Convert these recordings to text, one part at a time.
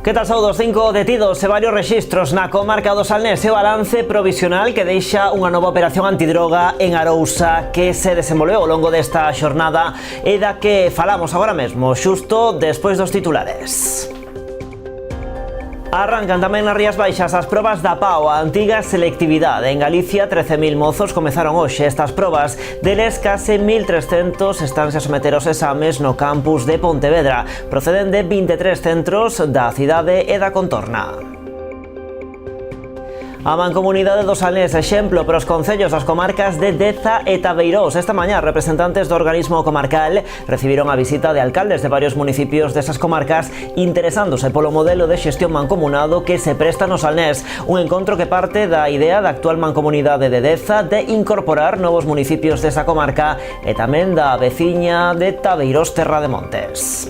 Que tal, saúdos? 5 detidos e varios rexistros na comarca do Salnés e o balance provisional que deixa unha nova operación antidroga en Arousa que se desenvolveu ao longo desta xornada e da que falamos agora mesmo, xusto despois dos titulares. Arrancan tamén nas Rías Baixas as probas da PAO, a antiga selectividade. En Galicia, 13.000 mozos comezaron hoxe estas probas. Deles, case 1.300 estanse a someter aos exames no campus de Pontevedra. Proceden de 23 centros da cidade e da contorna. A Mancomunidade do Salnés, exemplo para os concellos das comarcas de Deza e Tabeirós. Esta mañá, representantes do organismo comarcal recibiron a visita de alcaldes de varios municipios desas comarcas interesándose polo modelo de xestión mancomunado que se presta no Salnés. Un encontro que parte da idea da actual Mancomunidade de Deza de incorporar novos municipios desa comarca e tamén da veciña de Tabeirós Terra de Montes.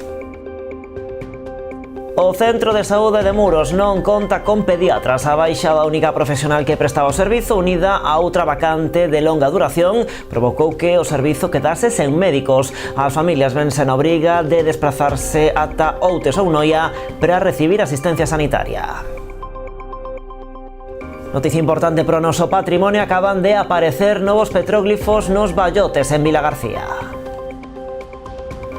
O Centro de Saúde de Muros non conta con pediatras. A baixa da única profesional que prestaba o servizo, unida a outra vacante de longa duración, provocou que o servizo quedase sen médicos. As familias vense na obriga de desplazarse ata Outes ou Noia para recibir asistencia sanitaria. Noticia importante para o noso patrimonio: acaban de aparecer novos petróglifos nos Ballotes en Vilagarcía.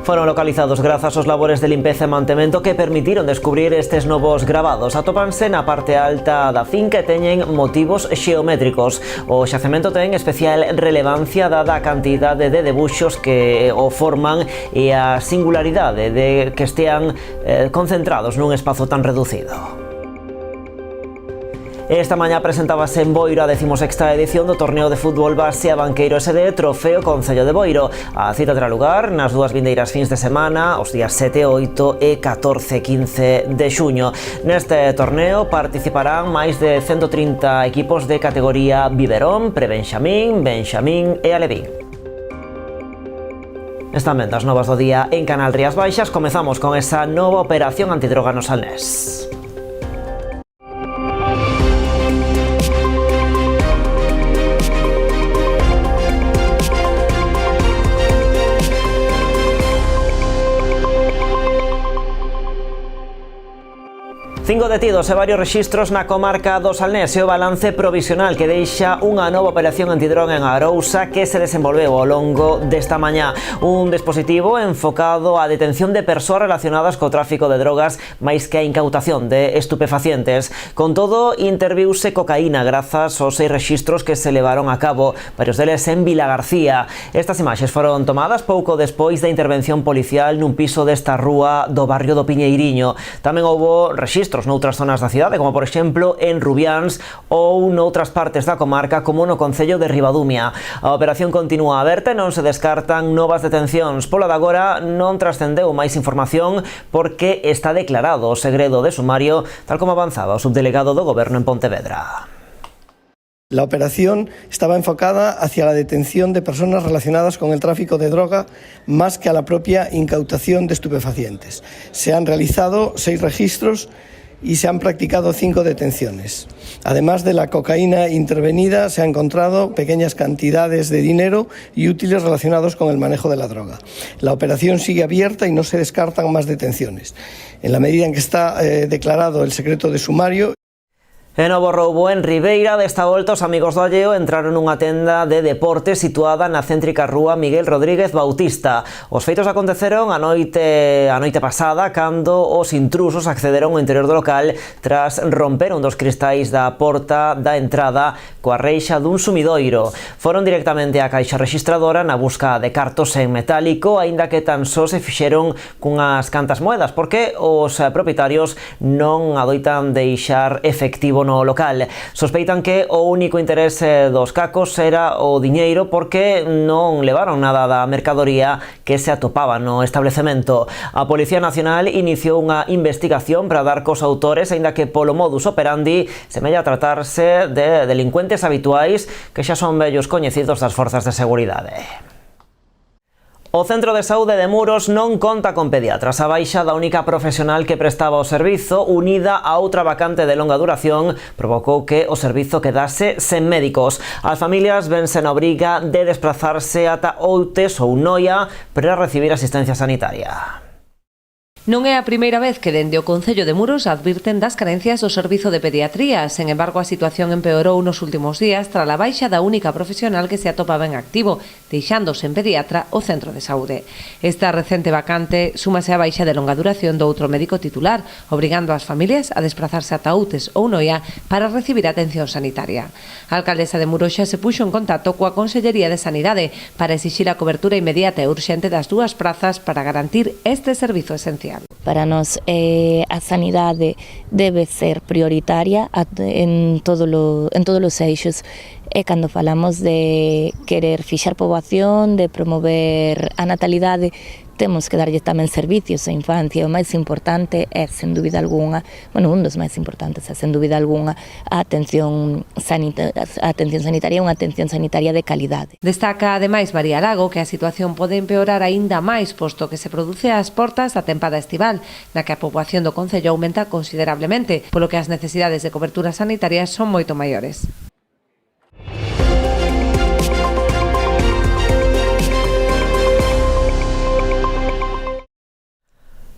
Foron localizados grazas aos labores de limpeza e mantemento que permitiron descubrir estes novos gravados. Atópanse na parte alta da finca e teñen motivos xeométricos. O xacemento ten especial relevancia dada a cantidade de debuxos que o forman e a singularidade de que estean concentrados nun espazo tan reducido. Esta mañá presentábase en Boiro a 16ª edición do torneo de fútbol base a Banqueiro SD Trofeo Concello de Boiro. A cita terá lugar nas dúas vindeiras fins de semana, os días 7, 8 e 14 e 15 de xuño. Neste torneo participarán máis de 130 equipos de categoría biberón, prebenxamín, benxamín e alevín. Están ben das novas do día en Canal Rías Baixas. Comezamos con esa nova operación antidroga no Salnés. Cinco detidos e varios rexistros na comarca do Salnés e o balance provisional que deixa unha nova operación antidroga en Arousa que se desenvolveu ao longo desta mañá. Un dispositivo enfocado á detención de persoas relacionadas co tráfico de drogas máis que a incautación de estupefacientes. Con todo, interviuse cocaína grazas aos 6 rexistros que se levaron a cabo, varios deles en Vilagarcía. Estas imaxes foron tomadas pouco despois da intervención policial nun piso desta rúa do barrio do Piñeiriño. Tamén houbo rexistros noutras zonas da cidade, como por exemplo en Rubiáns ou noutras partes da comarca como no concello de Ribadumia. A operación continúa aberta e non se descartan novas detencións. Pola de agora non trascendeu máis información porque está declarado o segredo de sumario, tal como avanzaba o subdelegado do Goberno en Pontevedra. La operación estaba enfocada hacia la detención de personas relacionadas con el tráfico de droga más que a la propia incautación de estupefacientes. Se han realizado 6 registros y se han practicado 5 detenciones. Además de la cocaína intervenida, se han encontrado pequeñas cantidades de dinero y útiles relacionados con el manejo de la droga. La operación sigue abierta y no se descartan más detenciones. En la medida en que está declarado el secreto de sumario. E novo roubo en Ribeira. Desta volta, os amigos do Alleo entraron nunha tenda de deporte situada na céntrica rúa Miguel Rodríguez Bautista. Os feitos aconteceron a noite pasada cando os intrusos accederon ao interior do local tras romper un dos cristais da porta da entrada coa reixa dun sumidoiro. Foron directamente á caixa rexistradora na busca de cartos en metálico, aínda que tan só se fixeron cunhas cantas moedas, porque os propietarios non adoitan deixar efectivo no local. Sospeitan que o único interese dos cacos era o diñeiro porque non levaron nada da mercadoría que se atopaba no establecemento. A Policía Nacional iniciou unha investigación para dar cos autores, aínda que polo modus operandi semella tratarse de delincuentes habituais que xa son vellos coñecidos das forzas de seguridade. O Centro de Saúde de Muros non conta con pediatras. A baixa da única profesional que prestaba o servizo, unida a outra vacante de longa duración, provocou que o servizo quedase sen médicos. As familias vense na obriga de desplazarse ata Outes ou Noia para recibir asistencia sanitaria. Non é a primeira vez que dende o Concello de Muros advirten das carencias do servizo de pediatría. Sen embargo, a situación empeorou nos últimos días tras a baixa da única profesional que se atopaba en activo, deixando sen pediatra o centro de saúde. Esta recente vacante súmase á baixa de longa duración do outro médico titular, obrigando ás familias a desplazarse ata Outes ou Noia para recibir atención sanitaria. A alcaldesa de Muros xa se puxo en contacto coa Consellería de Sanidade para exixir a cobertura inmediata e urxente das dúas prazas para garantir este servizo esencial. Para nós a sanidade debe ser prioritaria en todos os eixos. E cando falamos de querer fixar poboación, de promover a natalidade, temos que darlle tamén servicios á infancia. O máis importante é, sen dúbida algunha, un dos máis importantes é, sen dúbida algunha, a atención sanitaria, unha atención sanitaria de calidade. Destaca, ademais, María Lago, que a situación pode empeorar aínda máis, posto que se produce ás portas da tempada estival, na que a poboación do Concello aumenta considerablemente, polo que as necesidades de cobertura sanitaria son moito maiores.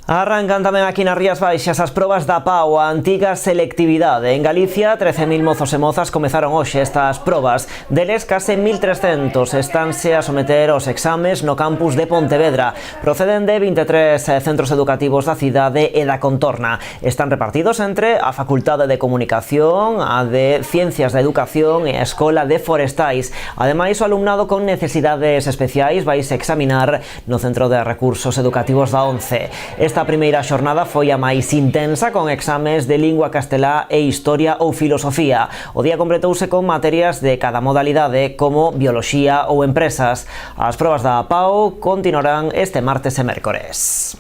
Arrancan tamén aquí nas Rías Baixas as probas da PAU, a antiga selectividade. En Galicia, 13.000 mozos e mozas comezaron hoxe estas probas. Deles, case 1.300 estánse a someter aos exames no campus de Pontevedra. Proceden de 23 centros educativos da cidade e da contorna. Están repartidos entre a Facultade de Comunicación, a de Ciencias da Educación e a Escola de Forestais. Ademais, o alumnado con necesidades especiais vaise examinar no Centro de Recursos Educativos da ONCE. Esta primeira xornada foi a máis intensa, con exames de lingua castelá e historia ou filosofía. O día completouse con materias de cada modalidade, como bioloxía ou empresas. As probas da PAU continuarán este martes e mércores.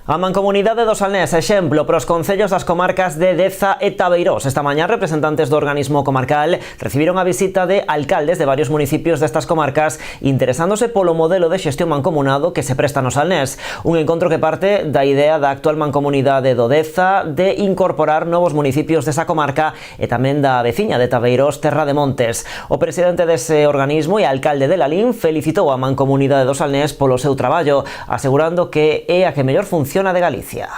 A Mancomunidade do Salnés, exemplo para os concellos das comarcas de Deza e Tabeirós. Esta mañá, representantes do organismo comarcal recibiron a visita de alcaldes de varios municipios destas comarcas interesándose polo modelo de xestión mancomunado que se presta no Salnés. Un encontro que parte da idea da actual Mancomunidade do Deza de incorporar novos municipios desa comarca e tamén da veciña de Tabeirós, Terra de Montes. O presidente dese organismo e alcalde de Lalín felicitou a Mancomunidade do Salnés polo seu traballo, asegurando que é a que mellor funciona de Galicia.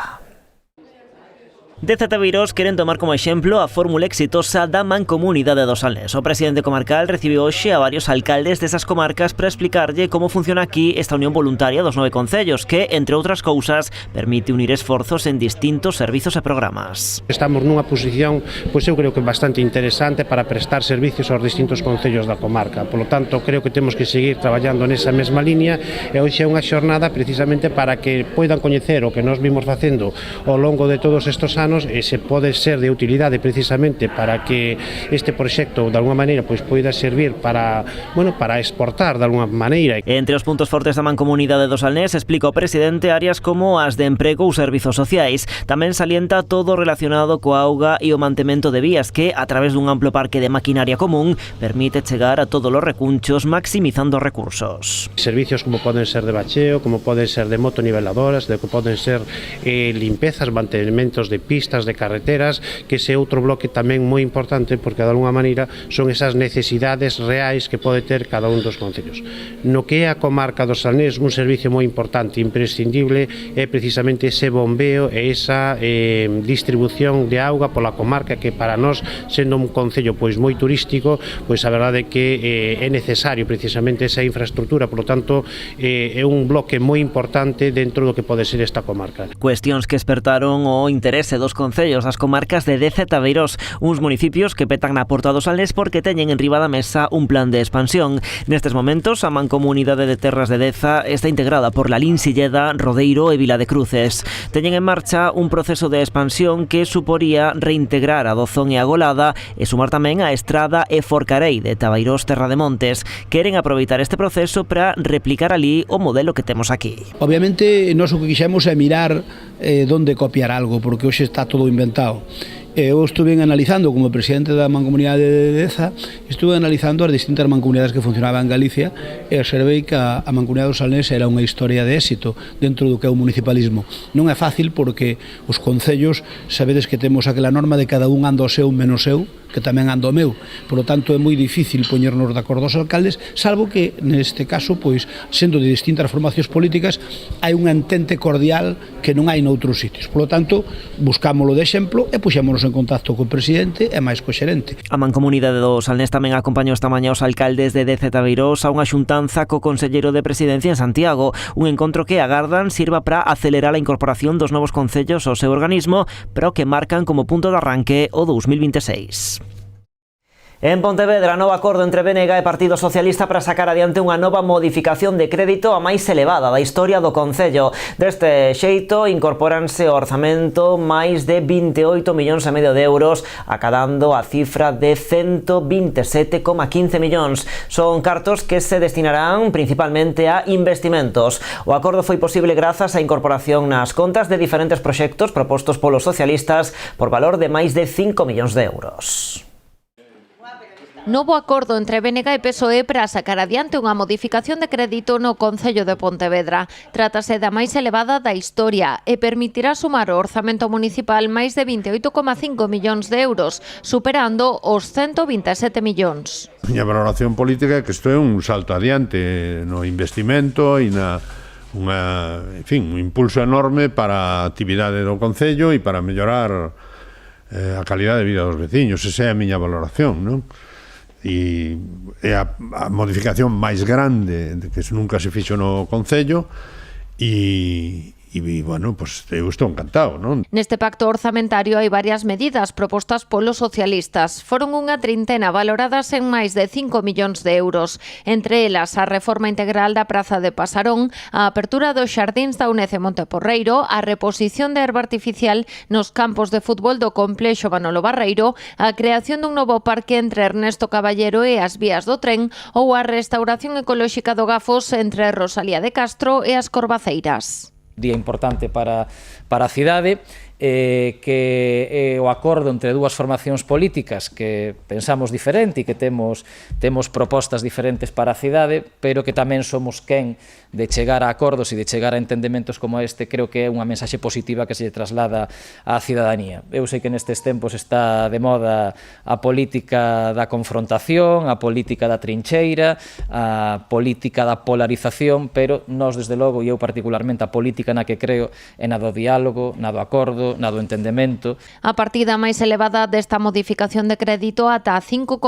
Deza e Tabeirós queren tomar como exemplo a fórmula exitosa da Mancomunidade do Salnés. O presidente comarcal recibiu hoxe a varios alcaldes desas comarcas para explicarlle como funciona aquí esta unión voluntaria dos 9 concellos que, entre outras cousas, permite unir esforzos en distintos servizos e programas. Estamos nunha posición, pois eu creo que bastante interesante para prestar servicios aos distintos concellos da comarca. Por lo tanto, creo que temos que seguir traballando nesa mesma liña e hoxe é unha xornada precisamente para que poidan coñecer o que nós vimos facendo ao longo de todos estes anos e se pode ser de utilidade precisamente para que este proxecto de alguma maneira pois poida servir para exportar de alguma maneira. Entre os puntos fortes da Mancomunidade do Salnés explica o presidente áreas como as de emprego ou servizos sociais. Tamén salienta todo relacionado coa auga e o mantemento de vías que, a través dun amplo parque de maquinaria común, permite chegar a todos os recunchos maximizando recursos. Servicios como poden ser de bacheo, como poden ser de motoniveladoras, que poden ser limpezas, mantenimentos de pistas, de carreteras, que ese outro bloque tamén moi importante porque de alguma maneira son esas necesidades reais que pode ter cada un dos concellos. No que é a comarca do Salnés, un servicio moi importante, imprescindible, é precisamente ese bombeo e esa distribución de auga pola comarca que para nós, sendo un concello pois moi turístico, pois a verdade é que é necesario precisamente esa infraestructura, por lo tanto é un bloque moi importante dentro do que pode ser esta comarca. Cuestións que despertaron o interese dos concellos das comarcas de Deza e Tabeirós, uns municipios que petan na porta do Salnés porque teñen en riba da mesa un plan de expansión. Nestes momentos, a Mancomunidade de Terras de Deza está integrada por Lalín, Silleda, Rodeiro e Vila de Cruces. Teñen en marcha un proceso de expansión que suporía reintegrar a Dozón e a Golada e sumar tamén a Estrada e Forcarei de Tabeirós, Terra de Montes. Queren aproveitar este proceso para replicar ali o modelo que temos aquí. Obviamente, nós o que quixemos é mirar donde copiar algo, porque hoxe está todo inventado. Eu estuve analizando, como presidente da Mancomunidade de Deza, estuve analizando as distintas mancomunidades que funcionaban en Galicia e observei que a Mancomunidade do Salnés era unha historia de éxito dentro do que é o municipalismo. Non é fácil porque os concellos, sabedes que temos aquela norma de cada un anda ao seu menos eu, que tamén anda o meu. Por lo tanto, é moi difícil poñernos de acordo os alcaldes, salvo que, neste caso, pois, sendo de distintas formacións políticas, hai un entente cordial que non hai noutros sitios. Por lo tanto, buscámoslo de exemplo e puxémonos en contacto co presidente e máis co xerente. A Mancomunidade do Salnés tamén acompañou esta mañá os alcaldes de DZ Beirós a unha xuntanza co conselleiro de Presidencia en Santiago, un encontro que agardan sirva para acelerar a incorporación dos novos concellos ao seu organismo, pero que marcan como punto de arranque o 2026. En Pontevedra, novo acordo entre BNG e Partido Socialista para sacar adiante unha nova modificación de crédito a máis elevada da historia do Concello. Deste xeito, incorporanse ao orzamento máis de 28,5 millóns de euros, acadando a cifra de 127,15 millóns. Son cartos que se destinarán principalmente a investimentos. O acordo foi posible grazas á incorporación nas contas de diferentes proxectos propostos polos socialistas por valor de máis de 5 millóns de euros. Novo acordo entre BNG e PSOE para sacar adiante unha modificación de crédito no Concello de Pontevedra. Trátase da máis elevada da historia e permitirá sumar ao orzamento municipal máis de 28,5 millóns de euros, superando os 127 millóns. A miña valoración política é que isto é un salto adiante no investimento e un impulso enorme para a actividade do Concello e para mellorar a calidade de vida dos veciños. Esa é a miña valoración, non? E é a modificación máis grande que nunca se fixo no Concello e bueno, pues eu estou encantado, non? Neste pacto orzamentario hai varias medidas propostas polos socialistas. Foron unha trintena valoradas en máis de 5 millóns de euros. Entre elas, a reforma integral da Praza de Pasarón, a apertura dos xardíns da UNED Monteporreiro, a reposición de herba artificial nos campos de fútbol do complexo Manolo Barreiro, a creación dun novo parque entre Ernesto Caballero e as vías do tren ou a restauración ecolóxica do Gafos entre Rosalía de Castro e as Corvaceiras. Día importante para a cidade, que é o acordo entre dúas formacións políticas que pensamos diferente e que temos propostas diferentes para a cidade, pero que tamén somos quen de chegar a acordos e de chegar a entendementos como este. Creo que é unha mensaxe positiva que se lle traslada á cidadanía. Eu sei que nestes tempos está de moda a política da confrontación, a política da trincheira, a política da polarización, pero nós, desde logo, e eu particularmente, a política na que creo é na do diálogo, na do acordo, na do entendemento. A partida máis elevada desta modificación de crédito, ata 5,5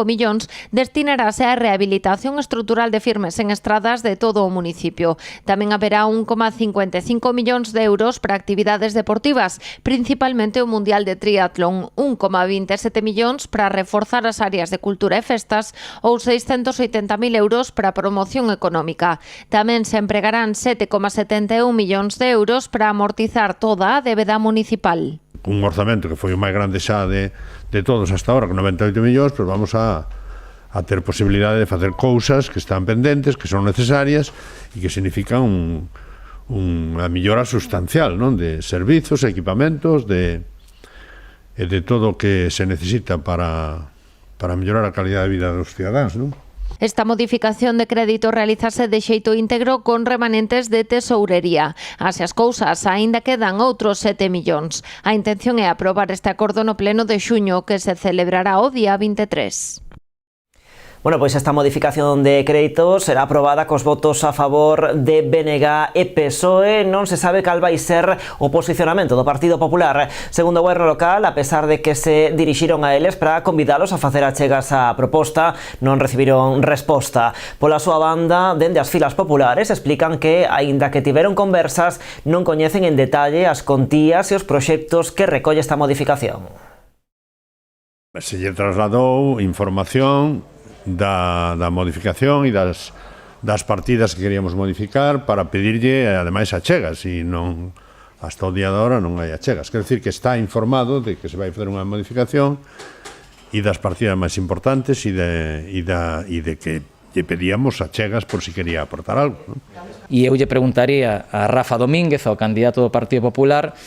millóns, destinarase á rehabilitación estrutural de firmes en estradas de todo o municipio. Tamén haberá 1,55 millóns de euros para actividades deportivas, principalmente o Mundial de Triatlón, 1,27 millóns para reforzar as áreas de cultura e festas ou 680.000 euros para promoción económica. Tamén se empregarán 7,71 millóns de euros para amortizar toda a débeda municipal. Un orzamento que foi o máis grande xa de todos hasta ahora, con 98 millóns, pero vamos a ter posibilidade de facer cousas que están pendentes, que son necesarias e que significan unha mellora sustancial, non? De servizos, equipamentos, de todo o que se necesita para mellorar a calidade de vida dos cidadáns, non? Esta modificación de crédito realízase de xeito íntegro con remanentes de tesourería. Así as cousas, aínda quedan outros 7 millóns. A intención é aprobar este acordo no pleno de xuño, que se celebrará o día 23. Bueno, pois esta modificación de crédito será aprobada cos votos a favor de BNG e PSOE. Non se sabe cal vai ser o posicionamento do Partido Popular. Segundo o goberno local, a pesar de que se dirixiron a eles para convidalos a facer achegas á proposta, non recibiron resposta. Pola súa banda, dende as filas populares, explican que, aínda que tiveron conversas, non coñecen en detalle as contías e os proxectos que recolle esta modificación. Se lle trasladou información da modificación e das partidas que queríamos modificar para pedirlle, ademais, achegas, e non, hasta o día de hora non hai achegas. Quer decir que está informado de que se vai fazer unha modificación e das partidas máis importantes e de que lle pedíamos achegas por si quería aportar algo, non? E eu lle preguntaría a Rafa Domínguez, ao candidato do Partido Popular,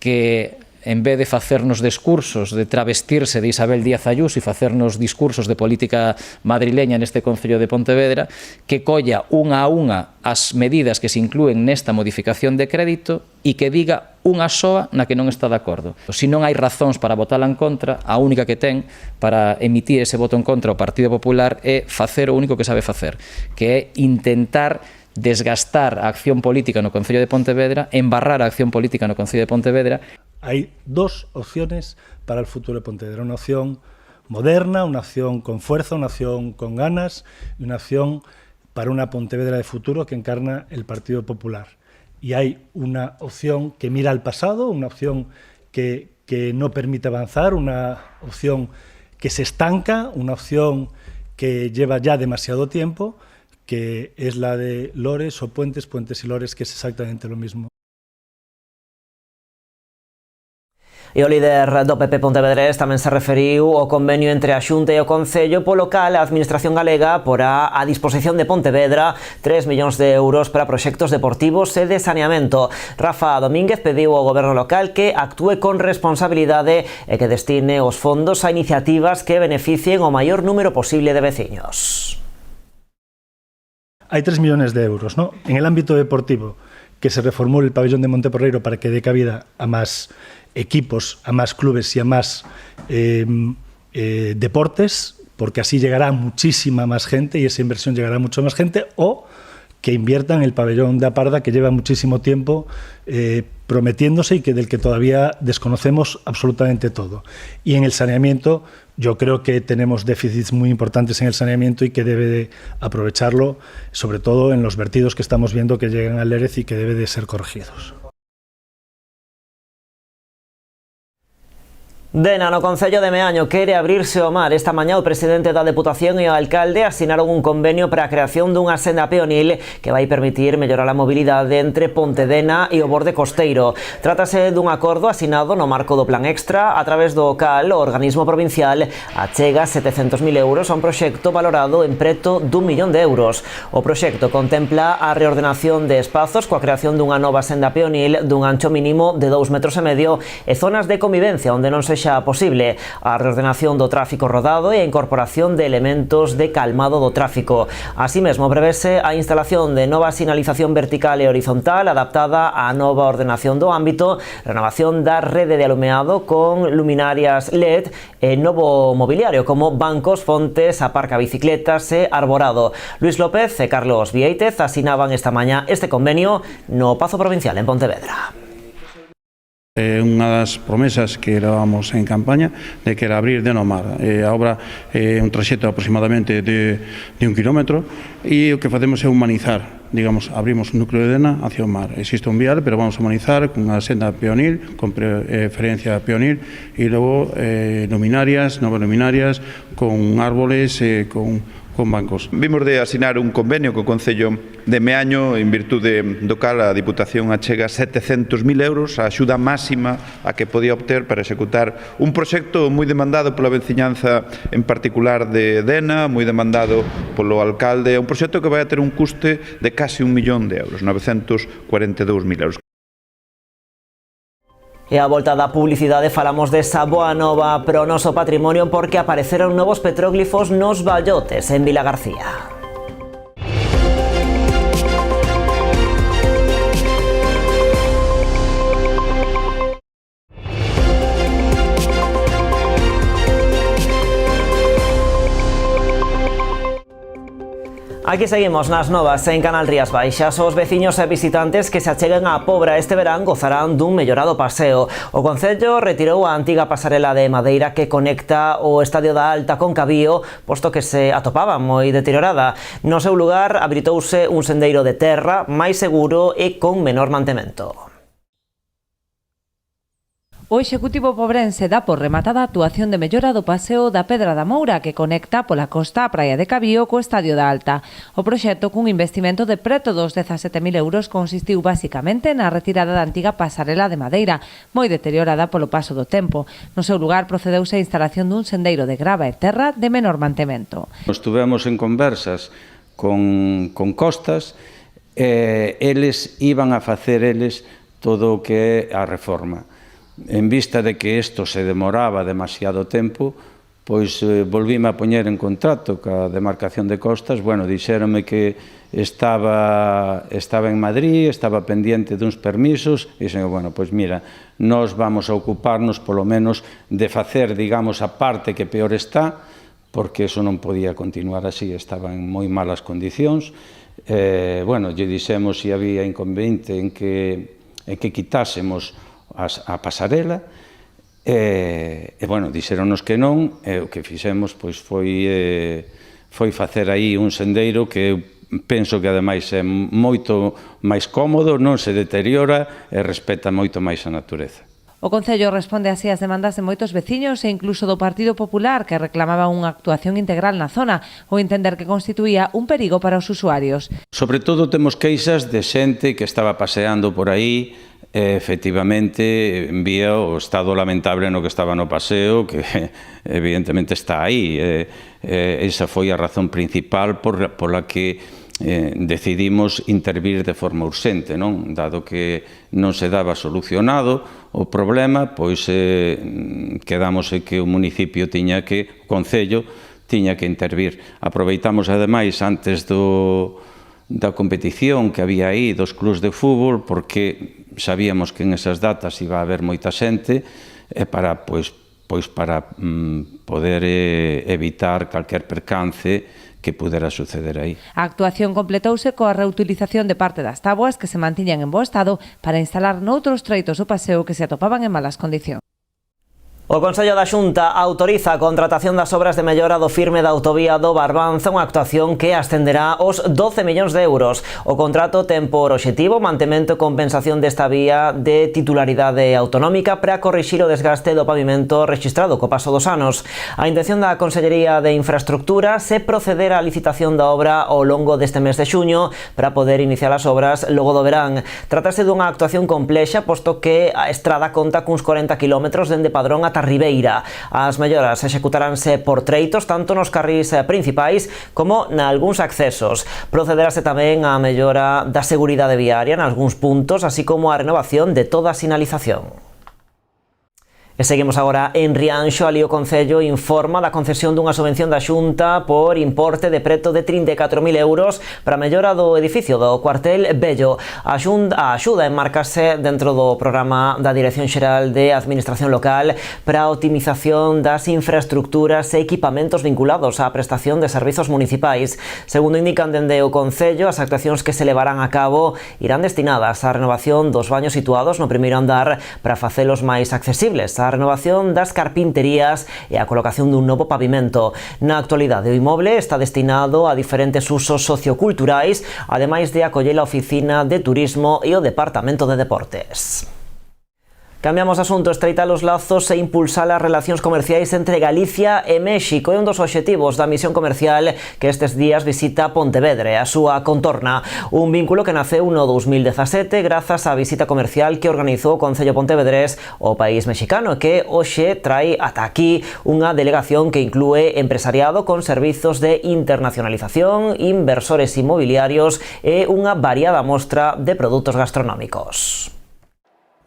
que en vez de facernos discursos de travestirse de Isabel Díaz Ayuso e facernos discursos de política madrileña neste Concello de Pontevedra, que colla unha a unha as medidas que se inclúen nesta modificación de crédito e que diga unha soa na que non está de acordo. Se non hai razóns para votala en contra, a única que ten para emitir ese voto en contra o Partido Popular é facer o único que sabe facer, que é intentar desgastar a acción política no Concello de Pontevedra, embarrar a acción política no Concello de Pontevedra. Hay dos opciones para el futuro de Pontevedra, una opción moderna, una opción con fuerza, una opción con ganas y una opción para una Pontevedra de futuro que encarna el Partido Popular. Y hay una opción que mira al pasado, una opción que no permite avanzar, una opción que se estanca, una opción que lleva ya demasiado tiempo, que es la de Lores o Puentes, Puentes y Lores, que es exactamente lo mismo. E o líder do PP Pontevedrés tamén se referiu ao convenio entre a Xunta e o Concello, polo cal a Administración galega porá a disposición de Pontevedra 3 millóns de euros para proxectos deportivos e de saneamento. Rafa Domínguez pediu ao goberno local que actúe con responsabilidade e que destine os fondos a iniciativas que beneficien o maior número posible de veciños. Hay 3 millones de euros, ¿no? En el ámbito deportivo, que se reformule el pabellón de Monteporreiro para que dé cabida a más equipos, a más clubes y a más deportes, porque así llegará muchísima más gente y esa inversión llegará a mucho más gente, o que inviertan en el pabellón de Aparda, que lleva muchísimo tiempo prometiéndose y del que todavía desconocemos absolutamente todo. Y en el saneamiento, yo creo que tenemos déficits muy importantes en el saneamiento y que debe de aprovecharlo, sobre todo en los vertidos que estamos viendo que llegan al Lérez y que debe de ser corregidos. Dena, no Concello de Meaño quere abrirse ao mar. Esta mañá o presidente da Deputación e o alcalde asinaron un convenio para a creación dunha senda peonil que vai permitir mellorar a mobilidade entre Pontedena e o borde costeiro. Trátase dun acordo asinado no marco do Plan Extra, a través do cal o organismo provincial achega 700.000 euros a un proxecto valorado en preto d'1 millón de euros. O proxecto contempla a reordenación de espazos coa creación dunha nova senda peonil dun ancho mínimo de 2,5 metros e zonas de convivencia onde non se posible, a reordenación do tráfico rodado e a incorporación de elementos de calmado do tráfico. Así mesmo, prevese a instalación de nova sinalización vertical e horizontal adaptada á nova ordenación do ámbito, renovación da rede de alumeado con luminarias LED e novo mobiliario como bancos, fontes, aparca bicicletas e arborado. Luis López e Carlos Vieitez asinaban esta mañá este convenio no Pazo Provincial en Pontevedra. Unha das promesas que dábamos en campaña de que era abrir de no mar. A obra é un traxecto aproximadamente de 1 kilómetro e o que facemos é humanizar, digamos, abrimos un núcleo de Dena hacia o mar. Existe un vial, pero vamos a humanizar con unha senda peonil, con preferencia peonil, e logo luminarias, novas luminarias, con árboles, con bancos. Vimos de asinar un convenio co Concello de Meaño en virtude do cal a Diputación achega 700.000 euros, a axuda máxima a que podía obter para executar un proxecto moi demandado pola veciñanza, en particular de Dena, moi demandado polo alcalde, un proxecto que vai a ter un custe de case 1 millón de euros, 942.000 euros. E a volta da publicidade falamos desa boa nova pro noso patrimonio porque apareceron novos petróglifos nos Vallotes en Vilagarcía. Aquí seguimos nas novas en Canal Rías Baixas. Os veciños e visitantes que se acheguen á Pobra este verán gozarán dun mellorado paseo. O Concello retirou a antiga pasarela de madeira que conecta o Estadio da Alta con Cabío, posto que se atopaba moi deteriorada. No seu lugar habilitouse un sendeiro de terra máis seguro e con menor mantemento. O Executivo pobrense dá por rematada a actuación de mellora do paseo da Pedra da Moura que conecta pola costa a Praia de Cabío co Estadio da Alta. O proxecto, cun investimento de preto dos 17.000 euros, consistiu basicamente na retirada da antiga pasarela de madeira, moi deteriorada polo paso do tempo. No seu lugar procedeuse a instalación dun sendeiro de grava e terra de menor mantemento. Estuvemos en conversas con Costas, eles iban a facer todo o que é a reforma. En vista de que isto se demoraba demasiado tempo, pois volvíme a poñer en contacto ca demarcación de costas, bueno, dixéronme que estaba en Madrid, estaba pendiente duns permisos, e dixen, bueno, pois mira, nós vamos a ocuparnos polo menos de facer, digamos, a parte que peor está, porque eso non podía continuar así, estaba en moi malas condicións. Bueno, lle dixemos se había inconveniente en que quitásemos a pasarela, bueno, dixéronos que non, e o que fixemos pois foi facer aí un sendeiro que penso que ademais é moito máis cómodo, non se deteriora e respeta moito máis a natureza. O Concello responde así ás demandas de moitos veciños e incluso do Partido Popular, que reclamaba unha actuación integral na zona, ou entender que constituía un perigo para os usuarios. Sobre todo temos queixas de xente que estaba paseando por aí, efectivamente envía o estado lamentable no que estaba no paseo, que evidentemente está aí. Esa foi a razón principal pola que decidimos intervir de forma urxente, non? Dado que non se daba solucionado o problema, pois quedamos en que o municipio tiña que, o Concello tiña que intervir. Aproveitamos ademais antes da competición que había aí dos clubs de fútbol, porque sabíamos que en esas datas iba a haber moita xente, para poder evitar calquer percance que pudera suceder aí. A actuación completouse coa reutilización de parte das táboas que se mantiñan en bo estado para instalar noutros treitos do paseo que se atopaban en malas condicións. O Consello da Xunta autoriza a contratación das obras de mellora do firme da autovía do Barbanza, unha actuación que ascenderá aos 12 millóns de euros. O contrato ten por obxectivo mantemento e compensación desta vía de titularidade autonómica para corrixir o desgaste do pavimento rexistrado co paso dos anos. A intención da Consellería de Infraestructura se proceder á licitación da obra ao longo deste mes de xuño para poder iniciar as obras logo do verán. Trátase dunha actuación complexa, posto que a estrada conta cuns 40 km dende Padrón ata Ribeira. As melloras executaránse por treitos tanto nos carrís principais como nalgúns accesos. Procederase tamén á mellora da seguridade viaria nalgúns puntos, así como a renovación de toda a sinalización. E seguimos agora en Rianxo. Ali o Concello informa da concesión dunha subvención da Xunta por importe de preto de 34.000 euros para a mellora do edificio do cuartel Bello. A axuda enmarcase dentro do programa da Dirección Xeral de Administración Local para a optimización das infraestructuras e equipamentos vinculados á prestación de servizos municipais. Segundo indican dende o Concello, as actuacións que se levarán a cabo irán destinadas á renovación dos baños situados no primeiro andar para facelos máis accesibles, a renovación das carpinterías e a colocación dun novo pavimento. Na actualidade, o inmoble está destinado a diferentes usos socioculturais, ademais de acoller a oficina de turismo e o departamento de deportes. Cambiamos de asunto. Estreitar os lazos e impulsar as relacións comerciais entre Galicia e México é un dos obxectivos da misión comercial que estes días visita Pontevedra e a súa contorna. Un vínculo que naceu no 2017 grazas á visita comercial que organizou o Concello Pontevedrés ao país mexicano, que hoxe trae ata aquí unha delegación que inclúe empresariado con servizos de internacionalización, inversores inmobiliarios e unha variada mostra de produtos gastronómicos.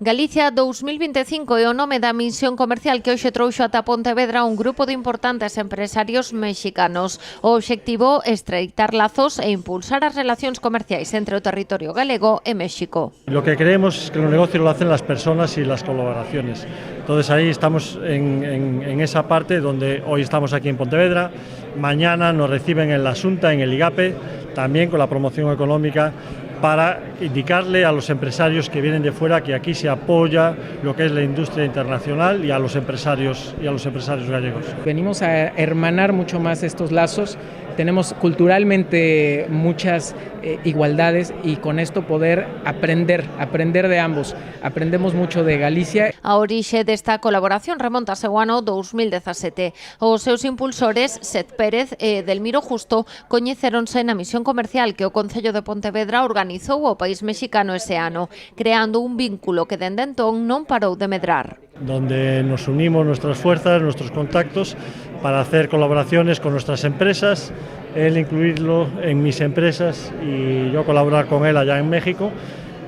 Galicia 2025 é o nome da misión comercial que hoxe trouxo ata Pontevedra un grupo de importantes empresarios mexicanos. O obxectivo é estreitar lazos e impulsar as relacións comerciais entre o territorio galego e México. Lo que creemos es que los negocios lo hacen las personas y las colaboraciones. Entonces ahí estamos en esa parte donde hoy estamos aquí en Pontevedra, mañana nos reciben en la Xunta, en el IGAPE, también con la promoción económica, para indicarle a los empresarios que vienen de fuera que aquí se apoya lo que es la industria internacional y a los empresarios gallegos. Venimos a hermanar mucho más estos lazos. Tenemos culturalmente muchas igualdades y con esto poder aprender de ambos. Aprendemos mucho de Galicia. A orixe desta colaboración remontase ao ano 2017. Os seus impulsores, Seth Pérez e Delmiro Justo, coñeceronse na misión comercial que o Concello de Pontevedra organizou ao país mexicano ese ano, creando un vínculo que dende entón non parou de medrar. Donde nos unimos nuestras fuerzas, nuestros contactos, para hacer colaboraciones con nuestras empresas, él incluirlo en mis empresas y yo colaborar con él allá en México,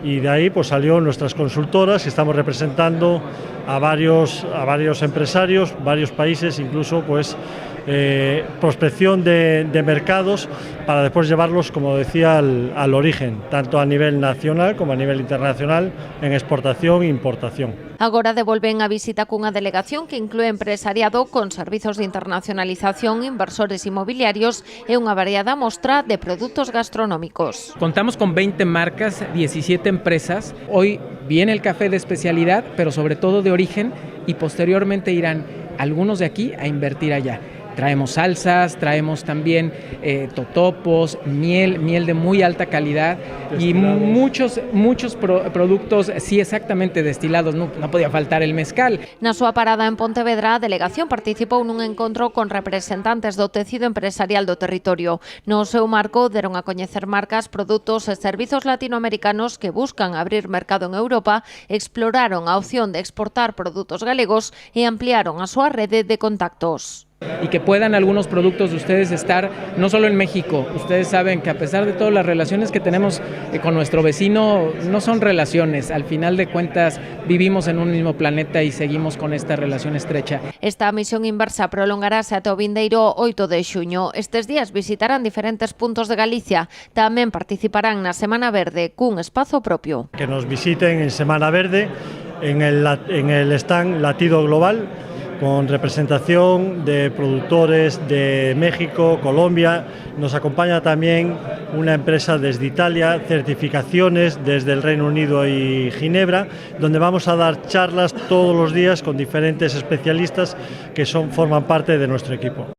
y de ahí pues salió nuestras consultoras y estamos representando a varios empresarios, varios países, incluso pues prospección de mercados para después llevarlos, como decía, al origen, tanto a nivel nacional como a nivel internacional en exportación e importación. Agora devolven a visita cunha delegación que inclúe empresariado con servizos de internacionalización, inversores inmobiliarios e unha variada mostra de produtos gastronómicos. Contamos con 20 marcas, 17 empresas. Hoy viene el café de especialidad, pero sobre todo de origen, y posteriormente irán algunos de aquí a invertir allá. Traemos salsas, traemos también totopos, miel de muy alta calidad y muchos productos, sí, exactamente destilados, no podía faltar el mezcal. Na súa parada en Pontevedra, a delegación participou nun encontro con representantes do tecido empresarial do territorio. No seu marco deron a coñecer marcas, produtos e servizos latinoamericanos que buscan abrir mercado en Europa, exploraron a opción de exportar produtos galegos e ampliaron a súa rede de contactos. Y que puedan algunos productos de ustedes estar no solo en México. Ustedes saben que a pesar de todas las relaciones que tenemos con nuestro vecino, no son relaciones. Al final de cuentas vivimos en un mismo planeta y seguimos con esta relación estrecha. Esta misión inversa prolongarase ata o vindeiro 8 de xuño. Estes días visitarán diferentes puntos de Galicia. Tamén participarán na Semana Verde cun espazo propio. Que nos visiten en Semana Verde en el stand Latido Global, con representación de productores de México, Colombia. Nos acompaña también una empresa desde Italia, certificaciones desde el Reino Unido y Ginebra, donde vamos a dar charlas todos los días con diferentes especialistas que forman parte de nuestro equipo.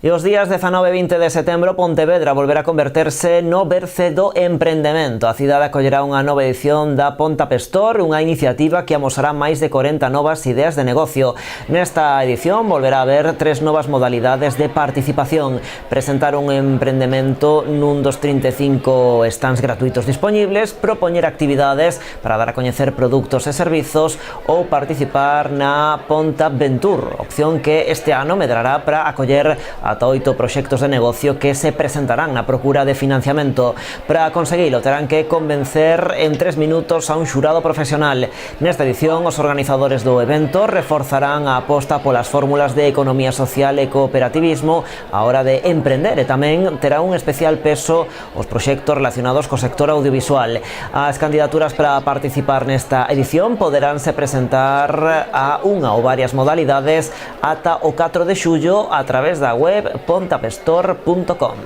E os días 19 e 20 de setembro, Pontevedra volverá a converterse no berce do emprendemento. A cidade acollerá unha nova edición da Ponta Pestor, unha iniciativa que amosará máis de 40 novas ideas de negocio. Nesta edición volverá a haber 3 novas modalidades de participación: presentar un emprendemento nun dos 35 stands gratuitos dispoñibles, propoñer actividades para dar a coñecer produtos e servizos ou participar na Ponta Ventur, opción que este ano medrará para acoller ata 8 proxectos de negocio que se presentarán na procura de financiamento. Para conseguilo terán que convencer en 3 minutos a un xurado profesional. Nesta edición, os organizadores do evento reforzarán a aposta polas fórmulas de economía social e cooperativismo a hora de emprender, e tamén terá un especial peso os proxectos relacionados co sector audiovisual. As candidaturas para participar nesta edición poderánse presentar a unha ou varias modalidades ata o 4 de xullo a través da web pontapestor.com.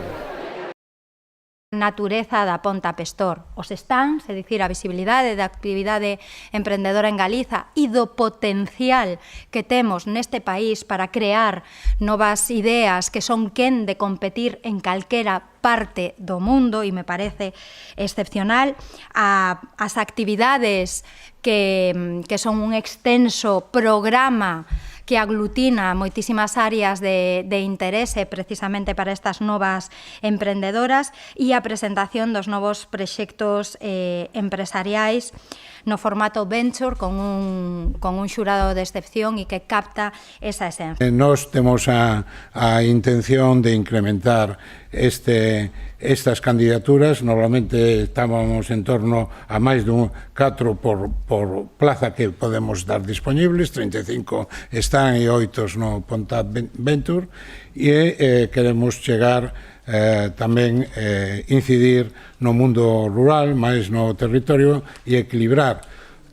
Natureza da Ponta Pestor, os stands, é dicir, a visibilidade da actividade emprendedora en Galiza e do potencial que temos neste país para crear novas ideas que son quen de competir en calquera parte do mundo, e me parece excepcional. As actividades que son un extenso programa que aglutina moitísimas áreas de interese precisamente para estas novas emprendedoras, e a presentación dos novos proxectos empresariais no formato Venture con un xurado de excepción e que capta esa esencia. Nós temos a intención de incrementar estas candidaturas. Normalmente estábamos en torno a máis dun 4 por plaza que podemos dar disponibles, 35 están e 8 no Ponta Venture, e queremos chegar tamén incidir no mundo rural, máis no territorio, e equilibrar.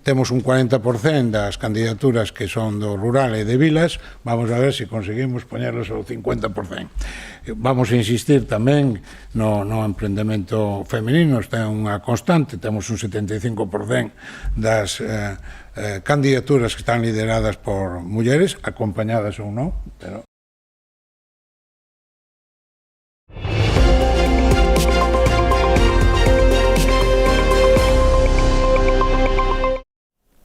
Temos un 40% das candidaturas que son do rural e de vilas. Vamos a ver se conseguimos poñerlos ao 50%. Vamos a insistir tamén no emprendemento femenino. Está unha constante. Temos un 75% das candidaturas que están lideradas por mulleres, acompañadas ou non, pero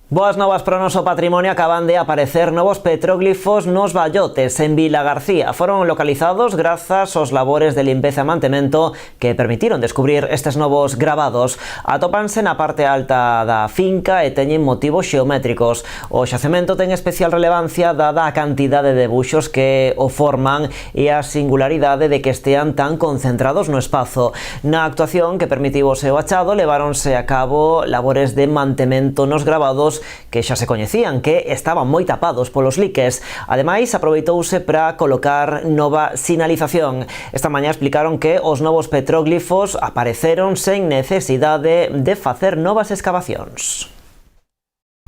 Boas novas para o noso patrimonio. Acaban de aparecer novos petróglifos nos Vallotes, en Vilagarcía. Foron localizados grazas aos labores de limpeza e mantemento que permitiron descubrir estes novos gravados. Atópanse na parte alta da finca e teñen motivos xeométricos. O xacemento ten especial relevancia dada a cantidade de debuxos que o forman e a singularidade de que estean tan concentrados no espazo. Na actuación que permitiu o seu achado, leváronse a cabo labores de mantemento nos gravados que xa se coñecían, que estaban moi tapados polos liques. Ademais, aproveitouse para colocar nova sinalización. Esta mañá explicaron que os novos petróglifos apareceron sen necesidade de facer novas excavacións.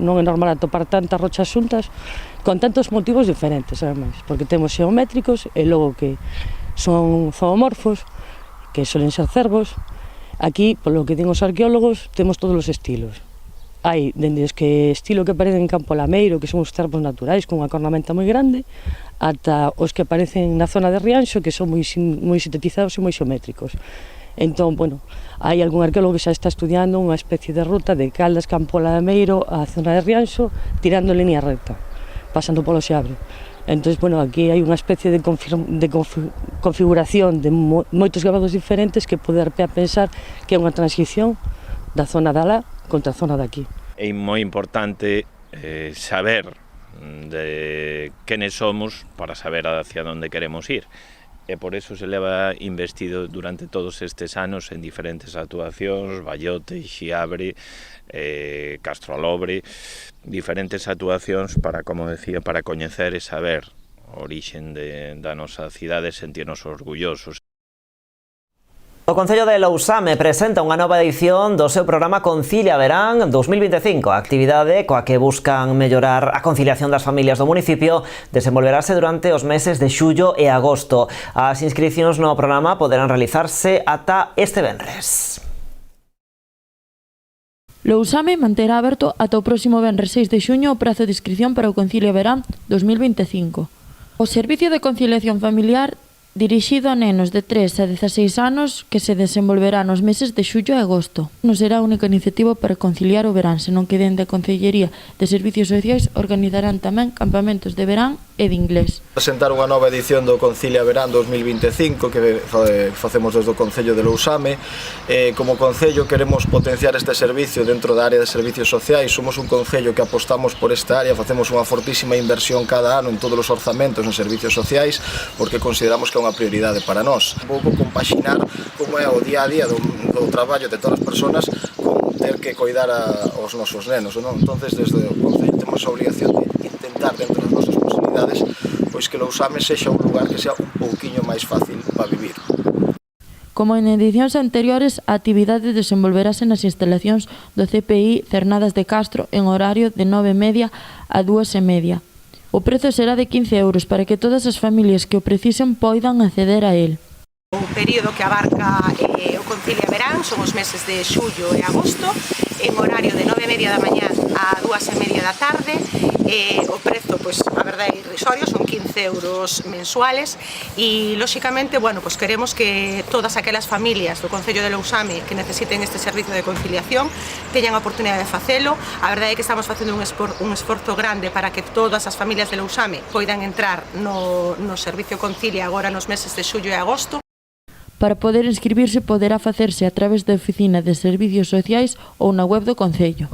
Non é normal atopar tantas rochas xuntas con tantos motivos diferentes, ademais, porque temos xeométricos e logo que son zoomorfos, que solen ser cervos. Aquí, polo que din os arqueólogos, temos todos os estilos. Hai dende os que estilo que aparecen en Campo Lameiro, que son os cervos naturais con unha cornamenta moi grande, ata os que aparecen na zona de Rianxo, que son moi sintetizados e moi xeométricos. Entón, bueno, hai algún arqueólogo que xa está estudiando unha especie de ruta de Caldas, Campo Lameiro á zona de Rianxo, tirando en línea recta, pasando polo Xeabre. Entón, bueno, aquí hai unha especie de configuración de moitos gravados diferentes que poder pensar que é unha transición da zona de alá contra a zona de aquí. É moi importante saber de quenes somos para saber hacia onde queremos ir. E por eso se leva investido durante todos estes anos en diferentes actuacións, Vallote, Xiabre, Castrolobre, diferentes actuacións para, como decía, para coñecer e saber a orixen da nosa cidade e sentirnos orgullosos. O Concello de Lousame presenta unha nova edición do seu programa Concilia Verán 2025. A actividade coa que buscan mellorar a conciliación das familias do municipio desenvolverase durante os meses de xullo e agosto. As inscricións no programa poderán realizarse ata este venres. Lousame manterá aberto ata o próximo venres 6 de xuño o prazo de inscrición para o Concilia Verán 2025. O Servicio de Conciliación Familiar dirixido a nenos de 3 a 16 anos que se desenvolverá nos meses de xullo e agosto. Non será a única iniciativa para conciliar o verán, senón que dende a Concellería de Servicios Sociais organizarán tamén campamentos de verán e de inglés. Presentar unha nova edición do Concilia Verán 2025 que facemos desde o Concello de Lousame. Como Concello queremos potenciar este servicio dentro da área de Servicios Sociais. Somos un Concello que apostamos por esta área, facemos unha fortísima inversión cada ano en todos os orzamentos en Servicios Sociais porque consideramos que é unha prioridade para nós. Un pouco compaxinar como é o día a día do traballo de todas as persoas con ter que coidar aos nosos nenos, non? Entonces, desde o Concello temos a obrigación de intentar dentro das nosas posibilidades pois que Lousame sexa un lugar que sea un pouquiño máis fácil para vivir. Como en edicións anteriores, a actividade desenvolverase nas instalacións do CPI Cernadas de Castro en horario de 9:30 a 2:30. O prezo será de 15 euros para que todas as familias que o precisen poidan acceder a él. O período que abarca o Concilia Verán son os meses de xullo e agosto, en horario de 9:30 da mañá a 2:30 da tarde. O prezo, pois, a verdade é irrisorio, son 15 euros mensuales e, lóxicamente, bueno, pois queremos que todas aquelas familias do Concello de Lousame que necesiten este servicio de conciliación teñan a oportunidade de facelo. A verdade é que estamos facendo un esforzo grande para que todas as familias de Lousame poidan entrar no servicio Concilia agora nos meses de xullo e agosto. Para poder inscribirse poderá facerse a través da Oficina de Servicios Sociais ou na web do Concello.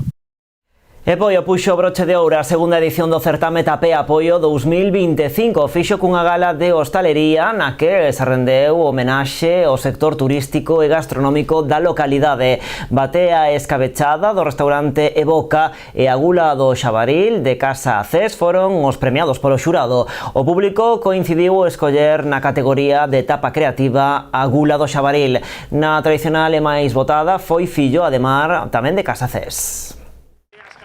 E Poio puxo o broche de ouro a segunda edición do certame Tapea Poio 2025. Fixo cunha gala de hostalería na que se rendeu homenaxe ao sector turístico e gastronómico da localidade. Batea escabechada do restaurante Evoca e a gula do Xabaril de Casa Cés foron os premiados polo xurado. O público coincidiu o escoller na categoría de etapa creativa a gula do Xabaril. Na tradicional e máis votada foi Fillo Ademar, tamén de Casa Cés.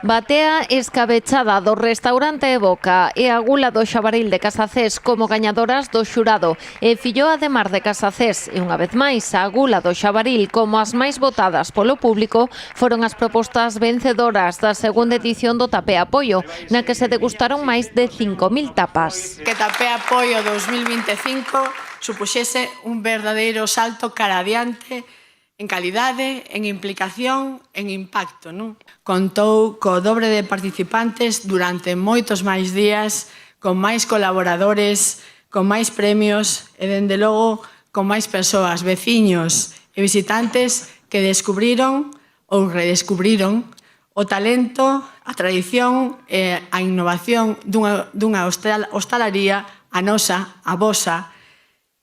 Batea escabechada do restaurante Evoca e a gula do Xabaril de Casacés como gañadoras do xurado e Fillo Ademar de Casacés e unha vez máis a gula do Xabaril como as máis votadas polo público foron as propostas vencedoras da segunda edición do Tapea Poio, na que se degustaron máis de 5.000 tapas. Que Tapea Poio 2025 supuxese un verdadeiro salto cara adiante en calidade, en implicación, en impacto, non? Contou co dobre de participantes durante moitos máis días, con máis colaboradores, con máis premios e, dende logo, con máis persoas, veciños e visitantes que descubriron ou redescubriron o talento, a tradición e a innovación dunha hostalaría, a nosa, a vosa,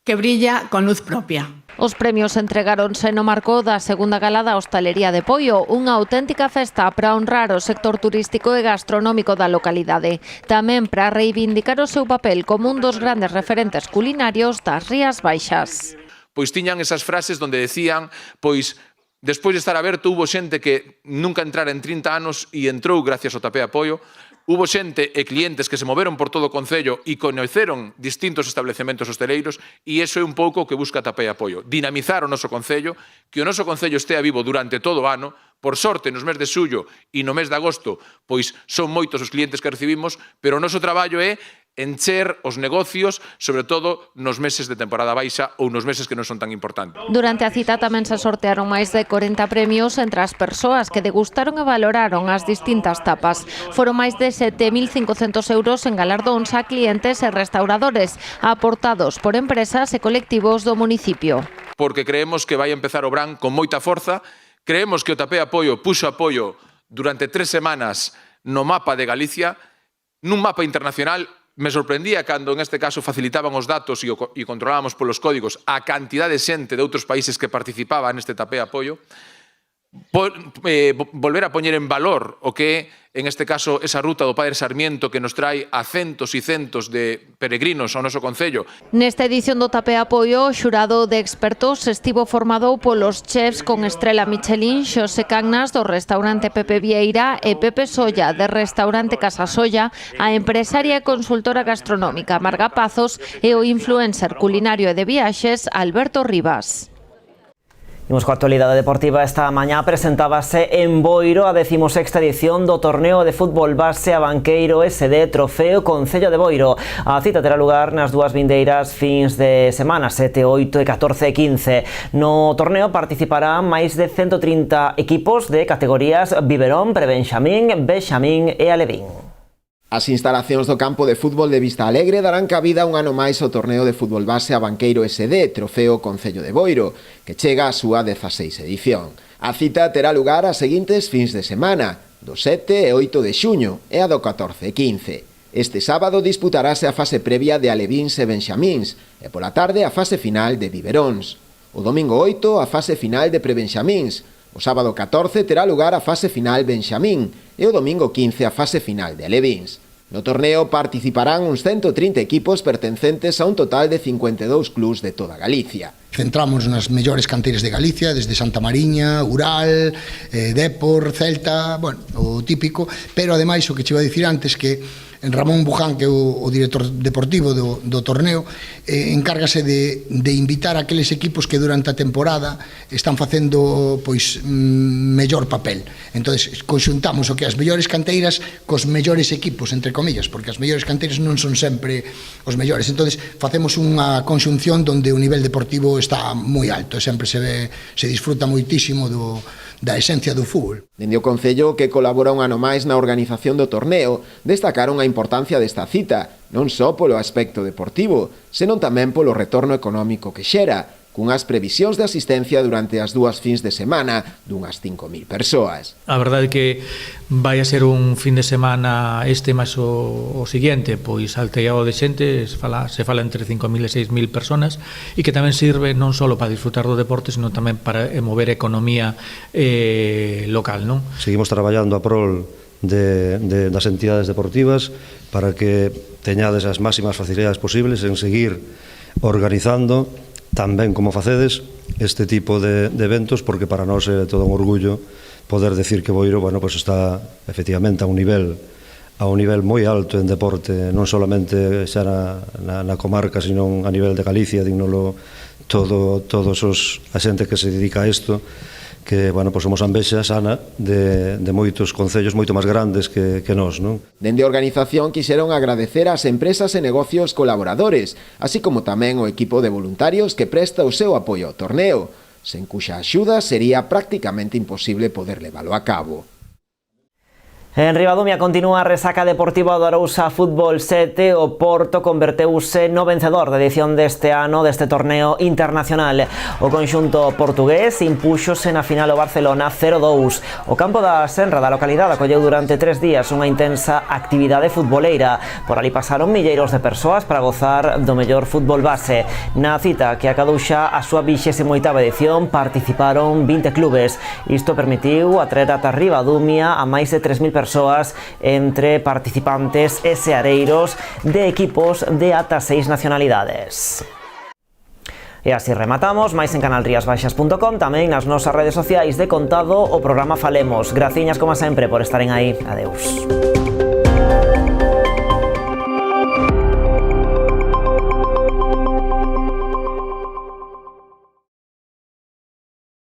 que brilla con luz propia. Os premios entregáronse no marco da segunda gala da Hostalería de Poio, unha auténtica festa para honrar o sector turístico e gastronómico da localidade. Tamén para reivindicar o seu papel como un dos grandes referentes culinarios das Rías Baixas. Pois tiñan esas frases onde decían, pois, despois de estar aberto, hubo xente que nunca entrara en 30 anos e entrou gracias ao Tapea Poio. Hubo xente e clientes que se moveron por todo o Concello e coñeceron distintos establecementos hosteleiros e iso é un pouco o que busca Tapea Poio. Dinamizar o noso Concello, que o noso Concello estea vivo durante todo o ano. Por sorte, nos mes de xullo e no mes de agosto, pois son moitos os clientes que recibimos, pero o noso traballo é encher os negocios, sobre todo nos meses de temporada baixa ou nos meses que non son tan importantes. Durante a cita tamén se sortearon máis de 40 premios entre as persoas que degustaron e valoraron as distintas tapas. Foron máis de 7.500 euros en galardóns a clientes e restauradores, aportados por empresas e colectivos do municipio. Porque creemos que vai empezar o verán con moita forza, creemos que o Tapea Poio puxo apoio durante 3 semanas no mapa de Galicia, nun mapa internacional. Me sorprendía cando, en este caso, facilitaban os datos e controlábamos polos códigos a cantidad de xente de outros países que participaba neste Tapea Poio. Volver a poñer en valor o que é, en este caso, esa ruta do Padre Sarmiento que nos trae a centos e centos de peregrinos ao noso Concello. Nesta edición do Tapea Poio, o xurado de expertos estivo formado polos chefs con estrela Michelin, Xosé Cagnas do restaurante Pepe Vieira e Pepe Solla de restaurante Casa Solla, a empresaria e consultora gastronómica Marga Pazos e o influencer culinario e de viaxes Alberto Rivas. Imos coa actualidade deportiva. Esta mañá presentábase en Boiro a 16ª edición do torneo de fútbol base Abanqueiro SD Trofeo Concello de Boiro. A cita terá lugar nas dúas vindeiras fins de semana, 7, 8 e 14 e 15. No torneo participarán máis de 130 equipos de categorías biberón, prebenxamín, bexamín e alevín. As instalacións do campo de fútbol de Vista Alegre darán cabida un ano máis ao torneo de fútbol base Abanqueiro SD Trofeo Concello de Boiro, que chega á súa 16ª edición. A cita terá lugar as seguintes fins de semana, do 7 e 8 de xuño e a do 14 e 15. Este sábado disputarase a fase previa de alevíns e benxamíns e pola tarde a fase final de biberóns. O domingo 8 a fase final de prebenxamíns. O sábado 14 terá lugar a fase final benxamín e o domingo 15 a fase final de alevíns. No torneo participarán uns 130 equipos pertencentes a un total de 52 clubs de toda Galicia. Centramos nas mellores canteiras de Galicia, desde Santa Mariña, Ural, Dépor, Celta, bueno, o típico, pero ademais o que che iba a dicir antes que Ramón Buján, que é o director deportivo do torneo, encárgase de invitar a aqueles equipos que durante a temporada están facendo pois mellor papel. Entonces, conxuntamos o que as mellores canteiras cos mellores equipos, entre comillas, porque as mellores canteiras non son sempre os mellores. Entonces, facemos unha conxunción onde o nivel deportivo está moi alto, sempre se disfruta moitísimo da esencia do fútbol. Dende o Concello, que colabora un ano máis na organización do torneo, destacaron a importancia desta cita, non só polo aspecto deportivo, senón tamén polo retorno económico que xera, cunhas previsións de asistencia durante as dúas fins de semana dunhas 5.000 persoas. A verdade é que vai a ser un fin de semana este máis o seguinte, pois alteado de xente, se fala entre 5.000 e 6.000 personas, e que tamén sirve non só para disfrutar do deporte, senón tamén para mover a economía local, non? Seguimos traballando a prol das entidades deportivas para que teñades as máximas facilidades posibles en seguir organizando tamén como facedes este tipo de eventos, porque para nós é todo un orgullo poder decir que Boiro, bueno, pues está efectivamente a un nivel moi alto en deporte, non solamente xa na comarca, sino a nivel de Galicia, dignolo todos a xente que se dedica a isto, que, bueno, pues somos ambexa sana de moitos concellos moito máis grandes que nós, non? Dende a organización quixeron agradecer ás empresas e negocios colaboradores, así como tamén o equipo de voluntarios que presta o seu apoio ao torneo. sen cuxa axuda sería prácticamente imposible poder leválo a cabo. En Ribadumia continúa a resaca deportiva do Arousa Fútbol 7. O Porto converteuse no vencedor da edición deste ano deste torneo internacional. O conxunto portugués impúxose na final o Barcelona 0-2. O campo da Senra da localidade acolleu durante 3 días unha intensa actividade futboleira. Por ali pasaron milleiros de persoas para gozar do mellor fútbol base. Na cita que acadou xa a súa 28ª edición participaron 20 clubes. Isto permitiu atraer ata Ribadumia a máis de 3.000 persoas entre participantes e seareiros de equipos de ata 6 nacionalidades. E así rematamos, máis en canalriasbaixas.com, tamén nas nosas redes sociais de contado o programa Falemos. Graciñas como sempre por estaren aí. Adeus.